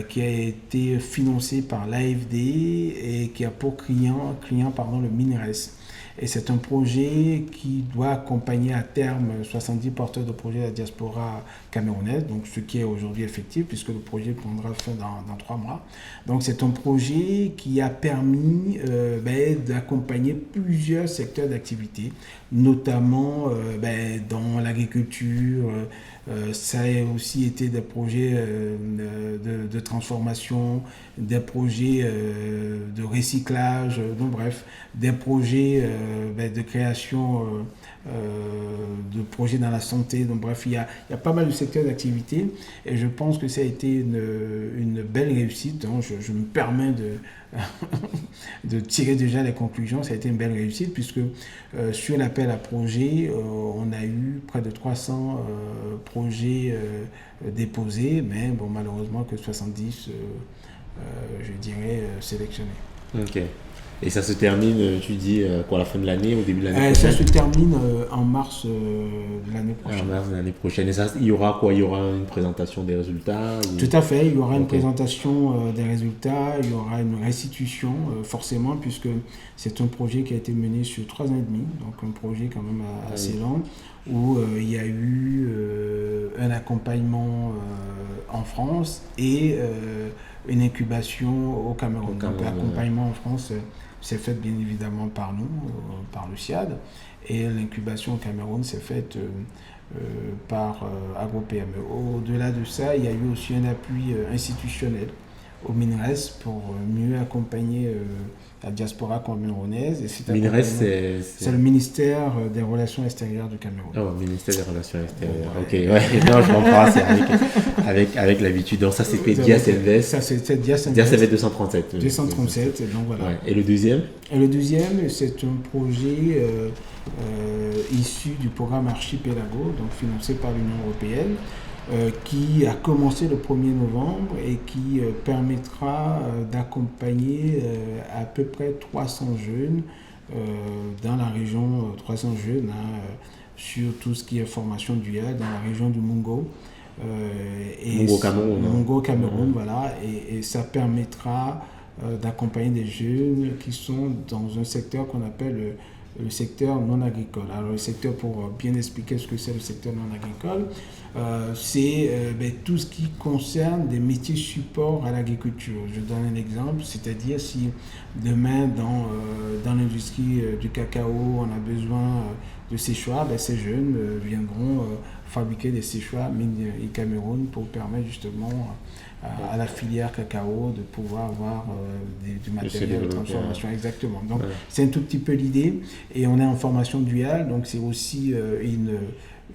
Speaker 2: qui a été financé par l'AFD et qui a pour client le MINRES. Et c'est un projet qui doit accompagner à terme 70 porteurs de projets de la diaspora camerounaise, donc ce qui est aujourd'hui effectif puisque le projet prendra fin dans 3 mois. Donc c'est un projet qui a permis d'accompagner plusieurs secteurs d'activité, notamment dans l'agriculture. Ça a aussi été des projets de transformation, des projets de recyclage, donc bref, des projets de création de projets dans la santé. Donc bref, il y a pas mal de secteurs d'activité et je pense que ça a été une belle réussite. Donc, je me permets de tirer déjà les conclusions. Ça a été une belle réussite puisque sur l'appel à projets, on a eu près de 300 projets déposés, mais bon, malheureusement que 70, je dirais, sélectionnés.
Speaker 3: Ok. Et ça se termine, tu dis, quoi, à la fin de l'année, au début de l'année prochaine?
Speaker 2: Ça se termine en mars de l'année prochaine.
Speaker 3: En mars de l'année prochaine. Et ça, il y aura quoi? Il y aura une présentation des résultats ou...
Speaker 2: Tout à fait, il y aura une présentation des résultats, il y aura une restitution, forcément, puisque c'est un projet qui a été mené sur 3 ans et demi, donc un projet quand même assez long, où il y a eu un accompagnement en France et une incubation au Cameroun. Donc l'accompagnement en France s'est fait bien évidemment par nous, par le SIAD, et l'incubation au Cameroun s'est faite par AgroPME. Au-delà de ça, il y a eu aussi un appui institutionnel au MINRES pour mieux accompagner la diaspora camerounaise.
Speaker 3: MINRES,
Speaker 2: c'est le ministère des Relations extérieures du Cameroun.
Speaker 3: Oh, ministère des Relations extérieures. Ok, ouais, non, je comprends, c'est avec l'habitude. Donc ça, c'était Dias Invest.
Speaker 2: Ça, c'était Dias Invest.
Speaker 3: Dias Invest 237.
Speaker 2: 237, donc voilà.
Speaker 3: Ouais. Et le deuxième?
Speaker 2: Et le deuxième, c'est un projet issu du programme Archipelago, donc financé par l'Union européenne, qui a commencé le 1er novembre et qui permettra d'accompagner à peu près 300 jeunes dans la région, 300 jeunes sur tout ce qui est formation duale dans la région du Mungo.
Speaker 3: Mungo
Speaker 2: Cameroun, voilà, et ça permettra d'accompagner des jeunes qui sont dans un secteur qu'on appelle le secteur non agricole. Alors le secteur, pour bien expliquer ce que c'est le secteur non agricole, c'est tout ce qui concerne des métiers support à l'agriculture. Je donne un exemple, c'est-à-dire si demain dans l'industrie du cacao on a besoin de séchoirs, ces jeunes viendront fabriquer des séchoirs Made in Cameroun pour permettre justement à la filière cacao de pouvoir avoir du matériel de transformation. Exactement. Donc c'est un tout petit peu l'idée, et on est en formation duale, donc c'est aussi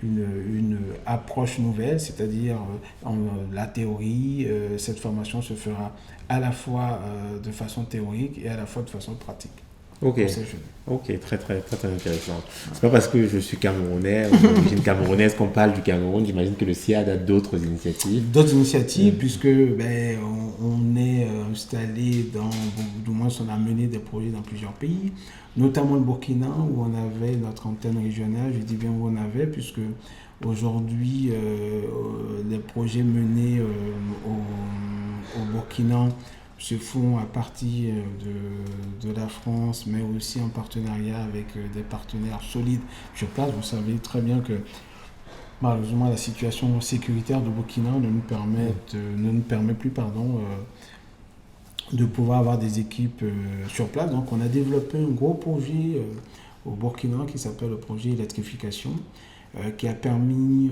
Speaker 2: une approche nouvelle, c'est-à-dire la théorie, cette formation se fera à la fois de façon théorique et à la fois de façon pratique.
Speaker 3: Ok, très intéressant. C'est pas parce que je suis camerounais ou d'origine camerounaise qu'on parle du Cameroun. J'imagine que le CIAD a d'autres initiatives.
Speaker 2: Puisque on est installé du moins on a mené des projets dans plusieurs pays, notamment le Burkina où on avait notre antenne régionale. Je dis bien où on avait, puisque aujourd'hui les projets menés au Burkina se font à partir de la France, mais aussi en partenariat avec des partenaires solides sur place. Vous savez très bien que malheureusement la situation sécuritaire du Burkina ne nous permet plus de pouvoir avoir des équipes sur place. Donc on a développé un gros projet au Burkina qui s'appelle le projet électrification, qui a permis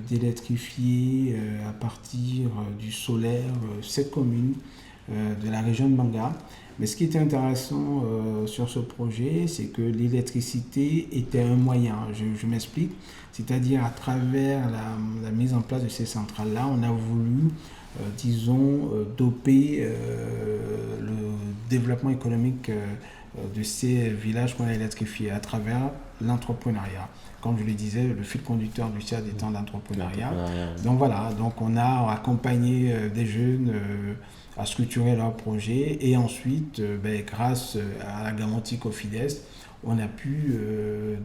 Speaker 2: d'électrifier à partir du solaire 7 communes de la région de Banga. Mais ce qui était intéressant sur ce projet, c'est que l'électricité était un moyen. Je m'explique. C'est-à-dire à travers la mise en place de ces centrales-là, on a voulu, doper le développement économique de ces villages qu'on a électrifiés à travers l'entrepreneuriat. Comme je le disais, le fil conducteur du CIAD étant l'entrepreneuriat. Donc voilà, on a accompagné des jeunes à structurer leur projet, et ensuite, grâce à la garantie Cofides, on a pu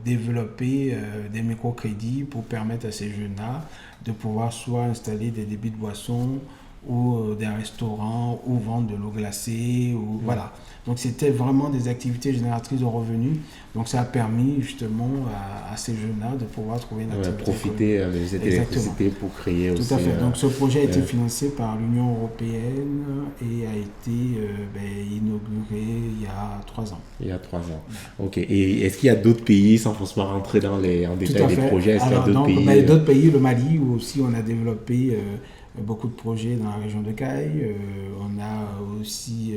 Speaker 2: développer des microcrédits pour permettre à ces jeunes-là de pouvoir soit installer des débits de boissons ou des restaurants ou vendre de l'eau glacée. Voilà. Donc c'était vraiment des activités génératrices de revenus. Donc ça a permis justement à ces jeunes-là de pouvoir trouver une activité.
Speaker 3: Profiter de cette électricité pour créer aussi.
Speaker 2: Tout à fait. Donc ce projet a été financé par l'Union européenne et a été inauguré il y a 3 ans.
Speaker 3: Il y a 3 ans. Ok. Et est-ce qu'il y a d'autres pays, sans forcément rentrer en détail des projets, est-ce qu'il y a d'autres pays?
Speaker 2: Il y a d'autres pays, le Mali, où aussi on a développé beaucoup de projets dans la région de Caille. On a aussi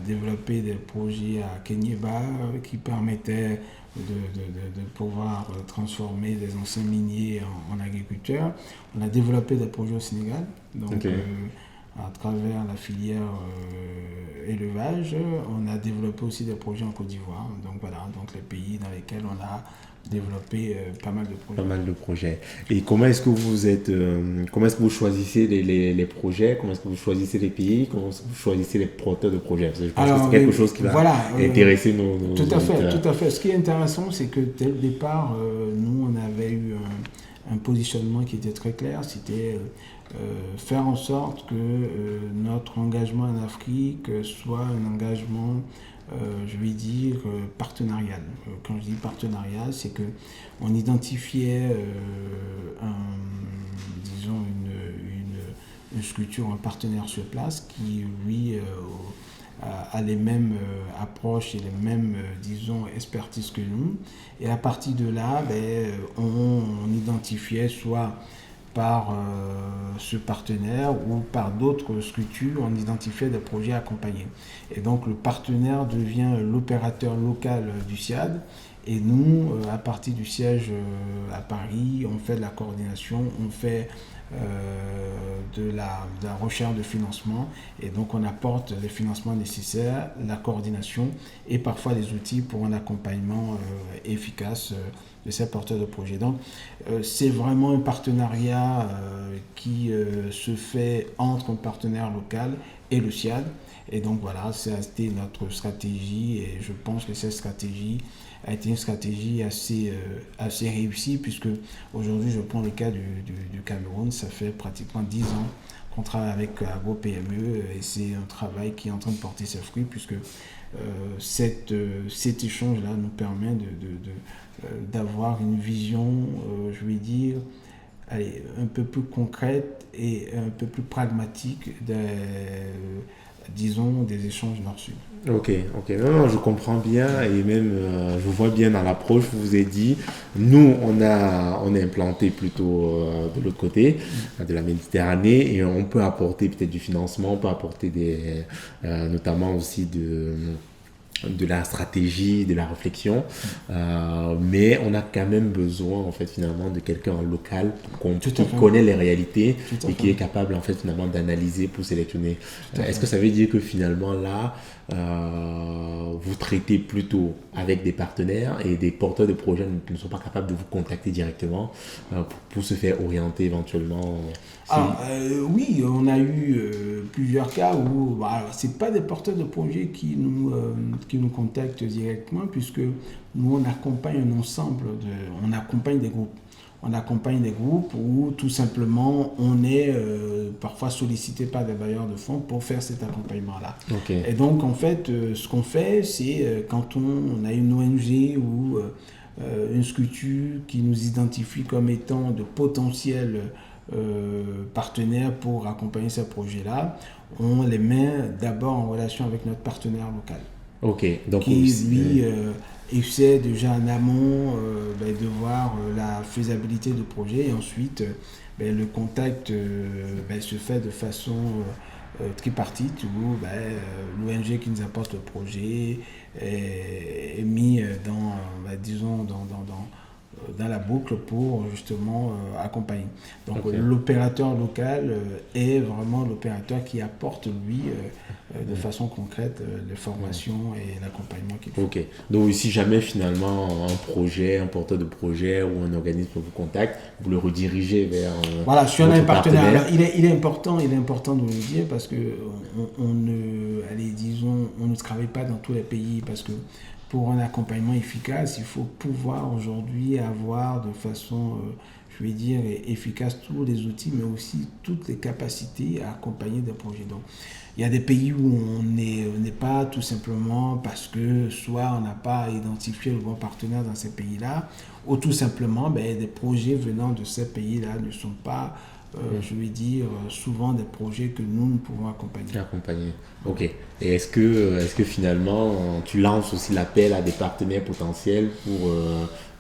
Speaker 2: développé des projets à Kenyeba qui permettaient de pouvoir transformer des anciens miniers en agriculteurs. On a développé des projets au Sénégal, donc à travers la filière élevage. On a développé aussi des projets en Côte d'Ivoire. Donc voilà, les pays dans lesquels on a développer pas mal de projets.
Speaker 3: Pas mal de projets. Et comment est-ce que vous choisissez les projets? Comment est-ce que vous choisissez les pays? Comment est-ce que vous choisissez les porteurs de projets? Parce que je pense que c'est quelque chose qui va intéresser nos
Speaker 2: tout à fait. Ce qui est intéressant, c'est que dès le départ, nous, on avait eu un positionnement qui était très clair. C'était faire en sorte que notre engagement en Afrique soit un engagement partenarial. Quand je dis partenarial, c'est qu'on identifiait une structure, un partenaire sur place qui, lui, a les mêmes approches et les mêmes, expertises que nous. Et à partir de là, on identifiait soit par ce partenaire ou par d'autres structures, on identifiait des projets accompagnés. Et donc le partenaire devient l'opérateur local du CIAD, et nous, à partir du siège à Paris, on fait de la coordination, on fait de la recherche de financement, et donc on apporte les financements nécessaires, la coordination et parfois des outils pour un accompagnement efficace de ces porteurs de projets. Donc c'est vraiment un partenariat qui se fait entre un partenaire local et le CIAD, et donc voilà, c'était notre stratégie, et je pense que cette stratégie a été une stratégie assez réussie, puisque aujourd'hui, je prends le cas du Cameroun, ça fait pratiquement 10 ans qu'on travaille avec AgroPME, et c'est un travail qui est en train de porter ses fruits, puisque cet échange-là nous permet d'avoir une vision, je vais dire, un peu plus concrète et un peu plus pragmatique disons, des échanges nord-sud.
Speaker 3: Ok. Non, je comprends bien et même je vois bien dans l'approche, je vous ai dit, nous on est implanté plutôt de l'autre côté, de la Méditerranée, et on peut apporter peut-être du financement, on peut apporter notamment aussi de la stratégie, de la réflexion, mais on a quand même besoin en fait finalement de quelqu'un en local qui connaît les réalités et qui est capable en fait finalement d'analyser pour sélectionner. Est-ce que ça veut dire que finalement là vous traitez plutôt avec des partenaires et des porteurs de projets ne sont pas capables de vous contacter directement pour se faire orienter éventuellement?
Speaker 2: Oui, on a eu plusieurs cas où c'est pas des porteurs de projets qui nous contactent directement, puisque nous on accompagne un ensemble on accompagne des groupes. On accompagne des groupes où tout simplement on est parfois sollicité par des bailleurs de fonds pour faire cet accompagnement-là.
Speaker 3: Okay.
Speaker 2: Et donc en fait, ce qu'on fait, c'est quand on a une ONG ou une structure qui nous identifie comme étant de potentiels partenaires pour accompagner ces projets-là, on les met d'abord en relation avec notre partenaire local.
Speaker 3: Ok, donc
Speaker 2: qui lui essaie déjà en amont de voir la faisabilité du projet, et ensuite le contact se fait de façon tripartite où l'ONG qui nous apporte le projet est mis dans la boucle pour justement accompagner. Donc l'opérateur local est vraiment l'opérateur qui apporte lui de façon concrète les formations et l'accompagnement qu'il faut.
Speaker 3: Ok, donc si jamais finalement un porteur de projet ou un organisme vous contacte, vous le redirigez vers
Speaker 2: voilà, si on a un partenaire. Alors, il est important de le dire, parce que on ne travaille pas dans tous les pays, parce que pour un accompagnement efficace, il faut pouvoir aujourd'hui avoir de façon, efficace tous les outils, mais aussi toutes les capacités à accompagner des projets. Donc, il y a des pays où on n'est pas, tout simplement parce que soit on n'a pas identifié le bon partenaire dans ces pays-là, ou tout simplement des projets venant de ces pays-là ne sont pas souvent des projets que nous pouvons accompagner.
Speaker 3: Ok. Et est-ce que finalement, tu lances aussi l'appel à des partenaires potentiels pour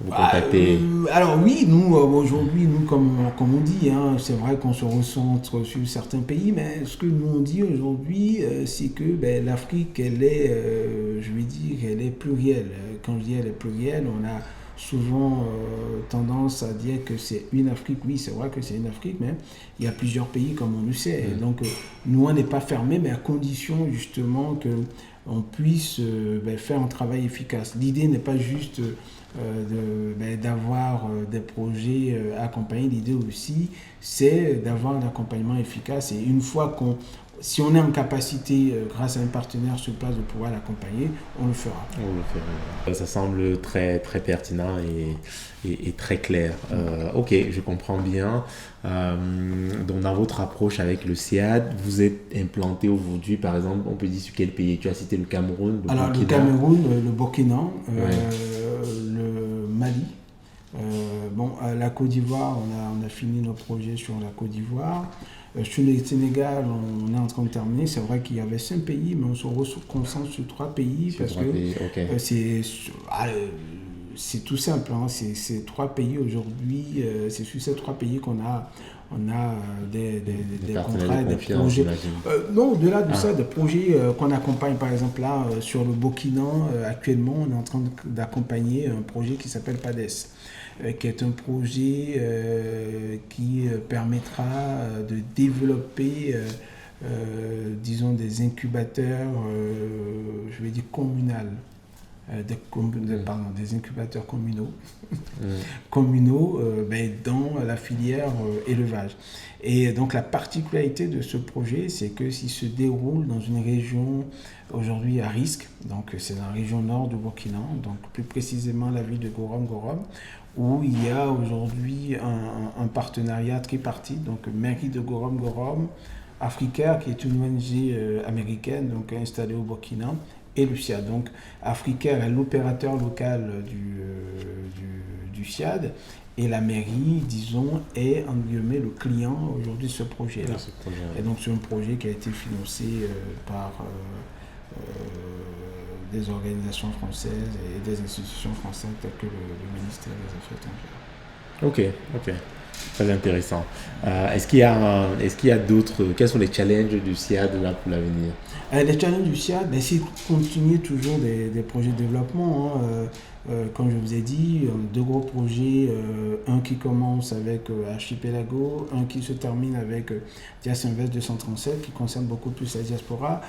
Speaker 3: vous contacter?
Speaker 2: Alors oui, nous, aujourd'hui, comme on dit, c'est vrai qu'on se recentre sur certains pays, mais ce que nous on dit aujourd'hui, c'est que l'Afrique, elle est, elle est plurielle. Quand je dis elle est plurielle, on a souvent tendance à dire que c'est une Afrique. Oui, c'est vrai que c'est une Afrique, mais il y a plusieurs pays, comme on le sait. Donc, nous, on n'est pas fermé, mais à condition, justement, qu'on puisse faire un travail efficace. L'idée n'est pas juste d'avoir des projets accompagnés. L'idée aussi, c'est d'avoir un accompagnement efficace. Et une fois si on est en capacité, grâce à un partenaire sur place, de pouvoir l'accompagner, on le fera.
Speaker 3: Ça semble très, très pertinent et très clair. Ok, je comprends bien. Donc, dans votre approche avec le SIAD, vous êtes implanté aujourd'hui, par exemple, on peut dire sur quel pays? Tu as cité le Cameroun,
Speaker 2: le Cameroun, le Burkina, le Mali. La Côte d'Ivoire, on a fini nos projets sur la Côte d'Ivoire. Sur le Sénégal, on est en train de terminer. C'est vrai qu'il y avait 5 pays, mais on se concentre sur 3 pays parce que c'est tout simple. C'est 3 pays aujourd'hui. C'est sur ces 3 pays qu'on a des contrats, des projets. Non, au-delà de ça, des projets qu'on accompagne. Par exemple, là, sur le Burkina, actuellement, on est en train d'accompagner un projet qui s'appelle PADES, qui est un projet qui permettra de développer, des incubateurs, communaux. Des incubateurs communaux, dans la filière élevage. Et donc la particularité de ce projet, c'est que s'il se déroule dans une région aujourd'hui à risque, donc c'est dans la région nord du Burkina, donc plus précisément la ville de Gorom, où il y a aujourd'hui un partenariat tripartite, donc mairie de Gorom, Africaire, qui est une ONG américaine, donc installée au Burkina, et le SIAD. Donc Africare est l'opérateur local du SIAD et la mairie, disons, est en guillemets le client aujourd'hui de ce projet-là. Et donc c'est un projet qui a été financé par des organisations françaises et des institutions françaises telles que le ministère des Affaires étrangères.
Speaker 3: Ok. Très intéressant. Est-ce qu'il y a d'autres... Quels sont les challenges du SIAD là pour l'avenir?
Speaker 2: Les challenges du SIAD, c'est de continuer toujours des projets de développement. Comme je vous ai dit, 2 gros projets, un qui commence avec Archipelago, un qui se termine avec Dias Invest 237, qui concerne beaucoup plus la diaspora.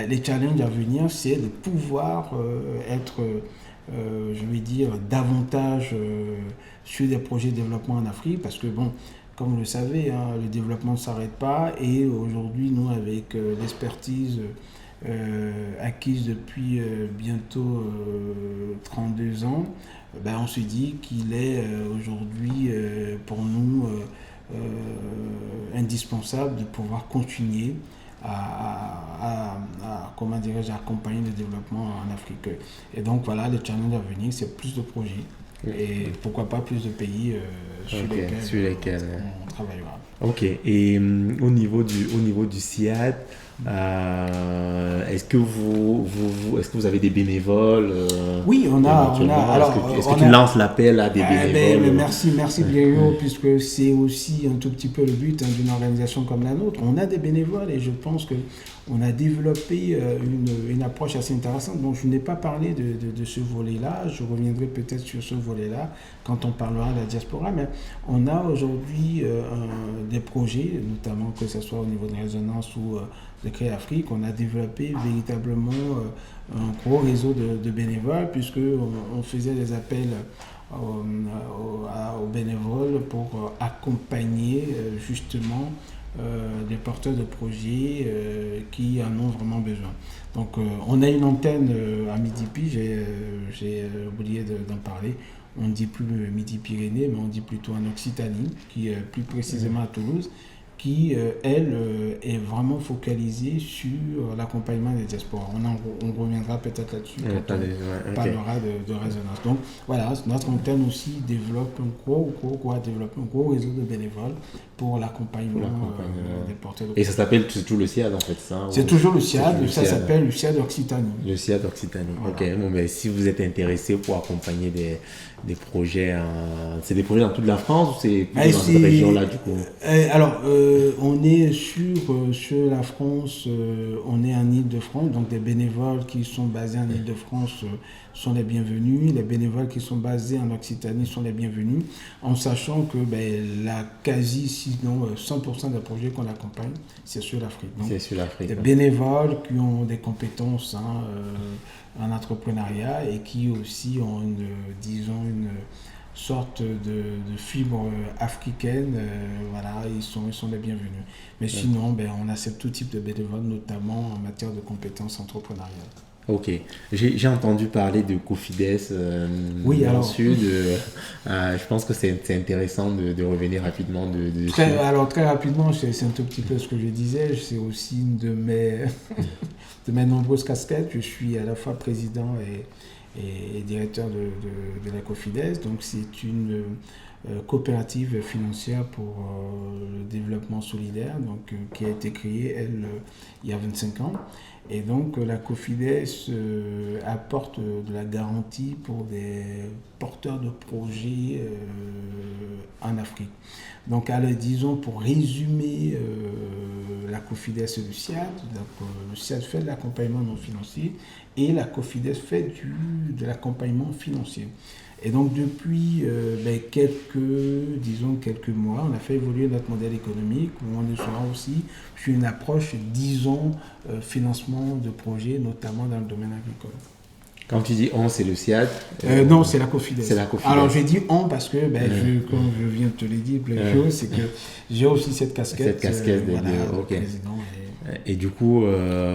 Speaker 2: Les challenges à venir, c'est de pouvoir être, je vais dire, davantage sur des projets de développement en Afrique, parce que bon, comme vous le savez, le développement ne s'arrête pas, et aujourd'hui, nous, avec l'expertise acquise depuis bientôt 32 ans, on se dit qu'il est aujourd'hui pour nous indispensable de pouvoir continuer à accompagner le développement en Afrique. Et donc voilà, le challenge à venir, c'est plus de projets et pourquoi pas plus de pays sur lesquels on travaillera.
Speaker 3: Ok, et au niveau du SIAD, est-ce que vous avez des bénévoles?
Speaker 2: Oui, on a.
Speaker 3: Est-ce que tu lances l'appel à des bénévoles?
Speaker 2: Merci Bienvenue, puisque c'est aussi un tout petit peu le but d'une organisation comme la nôtre. On a des bénévoles et je pense qu'on a développé une approche assez intéressante. Donc je n'ai pas parlé de ce volet-là, je reviendrai peut-être sur ce volet-là quand on parlera de la diaspora, mais on a aujourd'hui des projets, notamment que ce soit au niveau de Résonance ou de Créer Afrique. On a développé véritablement un gros réseau de bénévoles, puisqu'on faisait des appels aux bénévoles pour accompagner justement des porteurs de projets qui en ont vraiment besoin. Donc on a une antenne à Midi-Pi, j'ai oublié d'en parler. On ne dit plus Midi-Pyrénées, mais on dit plutôt en Occitanie, qui est plus précisément à Toulouse, qui, elle, est vraiment focalisée sur l'accompagnement des diasporas. On reviendra peut-être là-dessus quand on parlera de résonance. Donc voilà, notre antenne aussi développe un gros réseau de bénévoles pour l'accompagnement des porteurs de projets.
Speaker 3: Et ça s'appelle toujours le SIAD en fait, ça?
Speaker 2: C'est toujours le SIAD, ça s'appelle le SIAD Occitanie.
Speaker 3: Le SIAD Occitanie, voilà. Ok. Bon, mais si vous êtes intéressé pour accompagner des projets, c'est des projets dans toute la France ou c'est dans cette région-là du coup?
Speaker 2: Alors, on est sur la France, on est en Île-de-France, donc des bénévoles qui sont basés en Île-de-France sont les bienvenus, les bénévoles qui sont basés en Occitanie sont les bienvenus, en sachant que la sinon 100% des projets qu'on accompagne, c'est sur l'Afrique.
Speaker 3: C'est sur l'Afrique.
Speaker 2: Des bénévoles qui ont des compétences en entrepreneuriat et qui aussi ont une sorte de fibre africaine, ils sont les bienvenus. Mais sinon, on accepte tout type de bénévoles, notamment en matière de compétences entrepreneuriales.
Speaker 3: Ok. J'ai entendu parler de Cofides dans le Sud. Je pense que c'est intéressant de revenir rapidement dessus.
Speaker 2: Très rapidement, c'est un tout petit peu ce que je disais. C'est aussi une de mes nombreuses casquettes. Je suis à la fois président et directeur de la Cofides. Donc c'est une coopérative financière pour le développement solidaire, qui a été créée, il y a 25 ans. Et donc la Cofides apporte de la garantie pour des porteurs de projets en Afrique. Donc disons, pour résumer la Cofides et le SIAD, le SIAD fait de l'accompagnement non financier et la Cofides fait de l'accompagnement financier. Et donc depuis quelques mois, on a fait évoluer notre modèle économique où on sera aussi sur une approche, financement de projets, notamment dans le domaine agricole.
Speaker 3: Quand tu dis on, c'est le SIAD?
Speaker 2: Non, c'est la Cofides.
Speaker 3: C'est la Cofides.
Speaker 2: Alors j'ai dit on parce que, comme je viens de te le dire, plein de choses, c'est que j'ai aussi cette casquette.
Speaker 3: de
Speaker 2: président.
Speaker 3: Et du coup,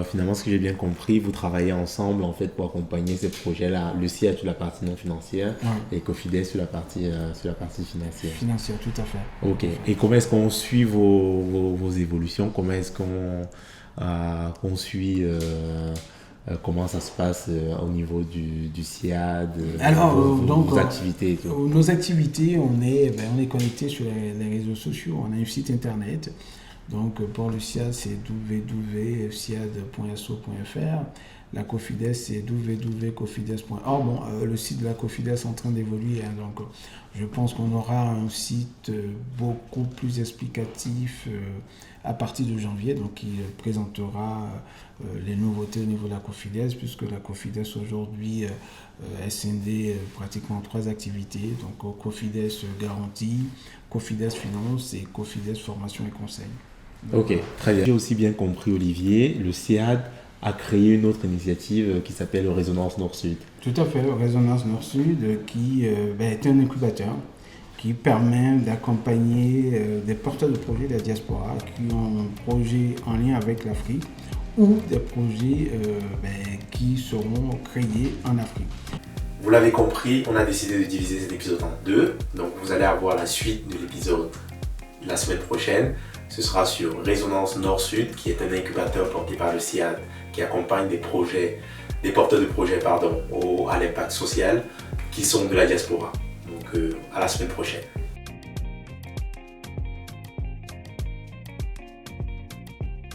Speaker 3: finalement, ce que j'ai bien compris, vous travaillez ensemble en fait pour accompagner ces projets-là. Le SIAD sur la partie non financière et Cofides sur la partie financière.
Speaker 2: Financière, tout à fait.
Speaker 3: Ok. Et comment est-ce qu'on suit vos évolutions? Comment est-ce qu'on suit comment ça se passe au niveau du SIAD,
Speaker 2: Alors,
Speaker 3: vos activités et tout.
Speaker 2: Nos activités, on est connecté sur les réseaux sociaux, on a un site internet. Donc pour le SIAD, c'est www.siad.so.fr. La Cofides, c'est www.cofides.org. Bon, le site de la Cofides est en train d'évoluer, hein, donc je pense qu'on aura un site beaucoup plus explicatif à partir de janvier, donc qui présentera les nouveautés au niveau de la Cofides, puisque la Cofides aujourd'hui est scindée pratiquement en 3 activités, donc Cofides Garantie, Cofides Finance et Cofides Formation et Conseil.
Speaker 3: Ok, très bien. J'ai aussi bien compris, Olivier, le SIAD a créé une autre initiative qui s'appelle Résonance Nord-Sud.
Speaker 2: Tout à fait, Résonance Nord-Sud qui est un incubateur qui permet d'accompagner des porteurs de projets de la diaspora qui ont un projet en lien avec l'Afrique ou des projets qui seront créés en Afrique.
Speaker 1: Vous l'avez compris, on a décidé de diviser cet épisode en 2. Donc vous allez avoir la suite de l'épisode la semaine prochaine. Ce sera sur Résonance Nord-Sud, qui est un incubateur porté par le SIAD, qui accompagne des porteurs de projets à l'impact social, qui sont de la diaspora. Donc à la semaine prochaine.